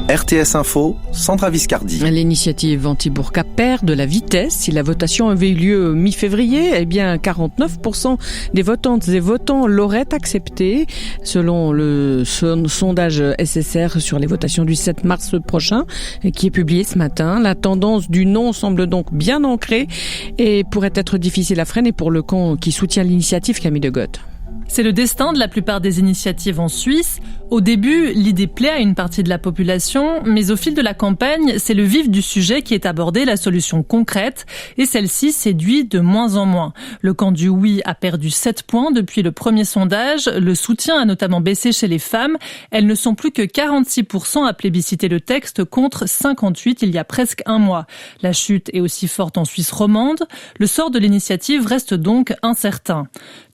RTS Info, Sandra Viscardi. L'initiative anti-burqa perd de la vitesse. Si la votation avait eu lieu mi-février, 49% des votantes et votants l'auraient accepté. Selon le sondage SSR sur les votations du 7 mars prochain, qui est publié ce matin, la tendance du non semble donc bien ancrée et pourrait être difficile à freiner pour le camp qui soutient l'initiative, Camille de Goth. C'est le destin de la plupart des initiatives en Suisse. Au début, l'idée plaît à une partie de la population, mais au fil de la campagne, c'est le vif du sujet qui est abordé, la solution concrète, et celle-ci séduit de moins en moins. Le camp du oui a perdu 7 points depuis le premier sondage. Le soutien a notamment baissé chez les femmes. Elles ne sont plus que 46% à plébisciter le texte contre 58% il y a presque un mois. La chute est aussi forte en Suisse romande. Le sort de l'initiative reste donc incertain.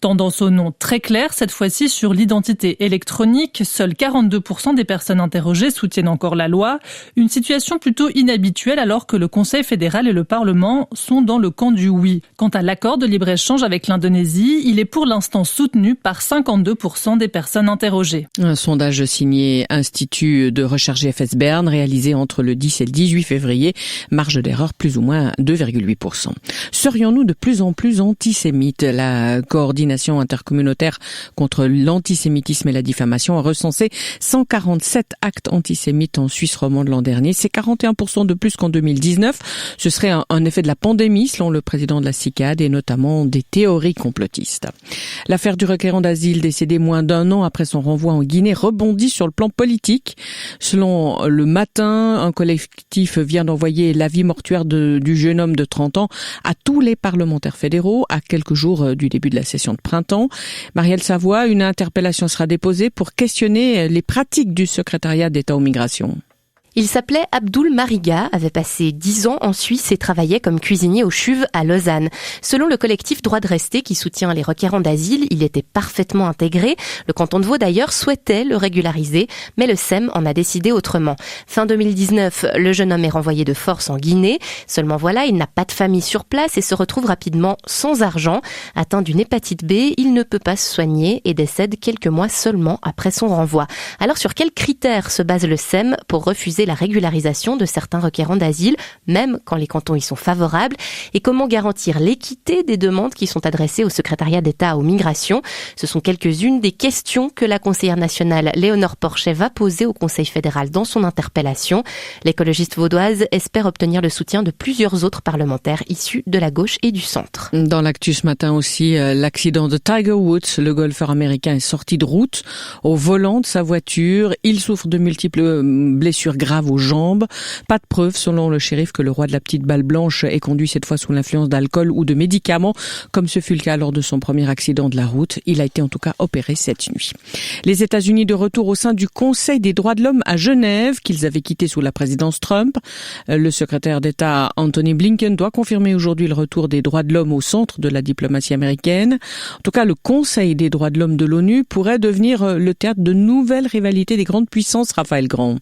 Tendance au non très claire, cette fois-ci sur l'identité électronique. Seuls 42% des personnes interrogées soutiennent encore la loi. Une situation plutôt inhabituelle alors que le Conseil fédéral et le Parlement sont dans le camp du oui. Quant à l'accord de libre-échange avec l'Indonésie, il est pour l'instant soutenu par 52% des personnes interrogées. Un sondage signé Institut de recherche GFS Berne, réalisé entre le 10 et le 18 février. Marge d'erreur plus ou moins 2,8%. Serions-nous de plus en plus antisémites? La coordination intercommunautaire contre l'antisémitisme et la diffamation a recensé 147 actes antisémites en Suisse romande l'an dernier. C'est 41% de plus qu'en 2019. Ce serait un effet de la pandémie, selon le président de la CICAD, et notamment des théories complotistes. L'affaire du requérant d'asile décédé moins d'un an après son renvoi en Guinée rebondit sur le plan politique. Selon Le Matin, un collectif vient d'envoyer l'avis mortuaire du jeune homme de 30 ans à tous les parlementaires fédéraux à quelques jours du début de la session de printemps. Marielle Savoie, une interpellation sera déposée pour questionner les pratiques du secrétariat d'État aux migrations. Il s'appelait Abdoul Mariga, avait passé 10 ans en Suisse et travaillait comme cuisinier au CHUV à Lausanne. Selon le collectif Droit de rester qui soutient les requérants d'asile, il était parfaitement intégré. Le canton de Vaud d'ailleurs souhaitait le régulariser, mais le SEM en a décidé autrement. Fin 2019, le jeune homme est renvoyé de force en Guinée. Seulement voilà, il n'a pas de famille sur place et se retrouve rapidement sans argent. Atteint d'une hépatite B, il ne peut pas se soigner et décède quelques mois seulement après son renvoi. Alors sur quels critères se base le SEM pour refuser la régularisation de certains requérants d'asile, même quand les cantons y sont favorables, et comment garantir l'équité des demandes qui sont adressées au secrétariat d'État aux migrations. Ce sont quelques-unes des questions que la conseillère nationale Léonore Porchet va poser au Conseil fédéral dans son interpellation. L'écologiste vaudoise espère obtenir le soutien de plusieurs autres parlementaires issus de la gauche et du centre. Dans l'actu ce matin aussi, l'accident de Tiger Woods, le golfeur américain est sorti de route au volant de sa voiture. Il souffre de multiples blessures graves aux jambes. Pas de preuve, selon le shérif, que le roi de la petite balle blanche ait conduit cette fois sous l'influence d'alcool ou de médicaments, comme ce fut le cas lors de son premier accident de la route. Il a été en tout cas opéré cette nuit. Les États-Unis de retour au sein du Conseil des droits de l'homme à Genève, qu'ils avaient quitté sous la présidence Trump. Le secrétaire d'État Anthony Blinken doit confirmer aujourd'hui le retour des droits de l'homme au centre de la diplomatie américaine. En tout cas, le Conseil des droits de l'homme de l'ONU pourrait devenir le théâtre de nouvelles rivalités des grandes puissances. Raphaël Grand.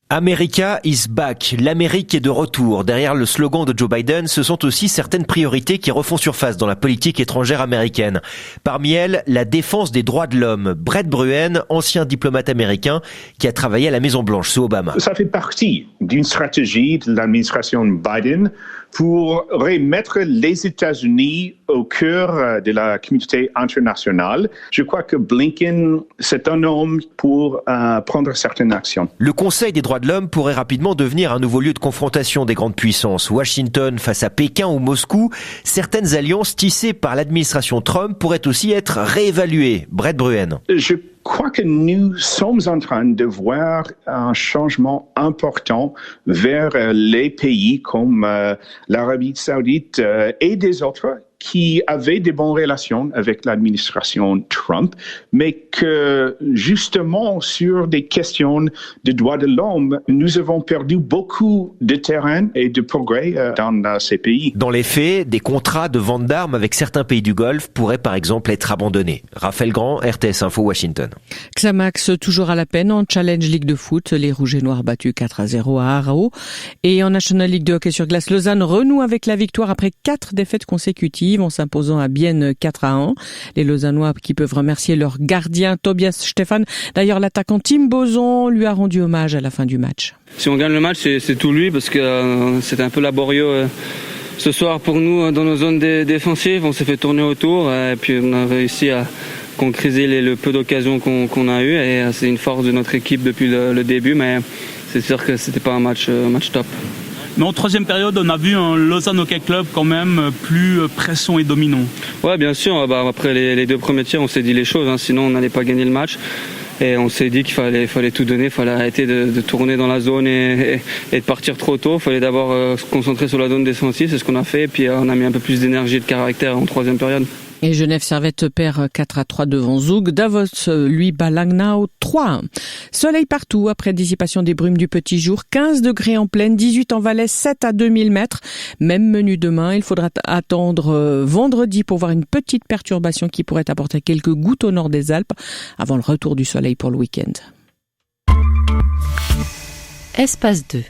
America is back. L'Amérique est de retour. Derrière le slogan de Joe Biden, ce sont aussi certaines priorités qui refont surface dans la politique étrangère américaine. Parmi elles, la défense des droits de l'homme. Brett Bruen, ancien diplomate américain, qui a travaillé à la Maison-Blanche sous Obama. Ça fait partie d'une stratégie de l'administration Biden pour remettre les États-Unis au cœur de la communauté internationale. Je crois que Blinken, c'est un homme pour prendre certaines actions. Le Conseil des droits de l'homme pourrait rapidement devenir un nouveau lieu de confrontation des grandes puissances. Washington face à Pékin ou Moscou, certaines alliances tissées par l'administration Trump pourraient aussi être réévaluées. Brett Bruen. Je crois que nous sommes en train de voir un changement important vers les pays comme l'Arabie saoudite et des autres qui avaient des bonnes relations avec l'administration Trump, mais que justement sur des questions de droits de l'homme, nous avons perdu beaucoup de terrain et de progrès dans ces pays. Dans les faits, des contrats de vente d'armes avec certains pays du Golfe pourraient par exemple être abandonnés. Raphaël Grand, RTS Info, Washington. Xamax, toujours à la peine en Challenge League de foot. Les Rouges et Noirs battus 4-0 à Aarau. Et en National League de hockey sur glace, Lausanne renoue avec la victoire après 4 défaites consécutives. défensive en s'imposant à Bienne 4-1. Les Lausannois qui peuvent remercier leur gardien Tobias Stephan. D'ailleurs, l'attaquant Tim Boson lui a rendu hommage à la fin du match. Si on gagne le match, c'est tout lui parce que c'était un peu laborieux ce soir pour nous dans nos zones défensives. On s'est fait tourner autour et puis on a réussi à concrétiser le peu d'occasions qu'on a eu et c'est une force de notre équipe depuis le début, mais c'est sûr que c'était pas un match top. Mais en troisième période, on a vu un Lausanne Hockey Club quand même plus pressant et dominant. Ouais, bien sûr. Après les 2 premiers tirs, on s'est dit les choses, sinon on n'allait pas gagner le match. Et on s'est dit qu'il fallait tout donner, il fallait arrêter de tourner dans la zone et de partir trop tôt. Il fallait d'abord se concentrer sur la zone défensive, c'est ce qu'on a fait. Et puis on a mis un peu plus d'énergie et de caractère en troisième période. Et Genève Servette perd 4-3 devant Zug. Davos, lui, bat Langnau 3-1. Soleil partout après dissipation des brumes du petit jour. 15 degrés en plaine, 18 en Valais, 7 à 2000 mètres. Même menu demain. Il faudra attendre vendredi pour voir une petite perturbation qui pourrait apporter quelques gouttes au nord des Alpes avant le retour du soleil pour le week-end. Espace 2.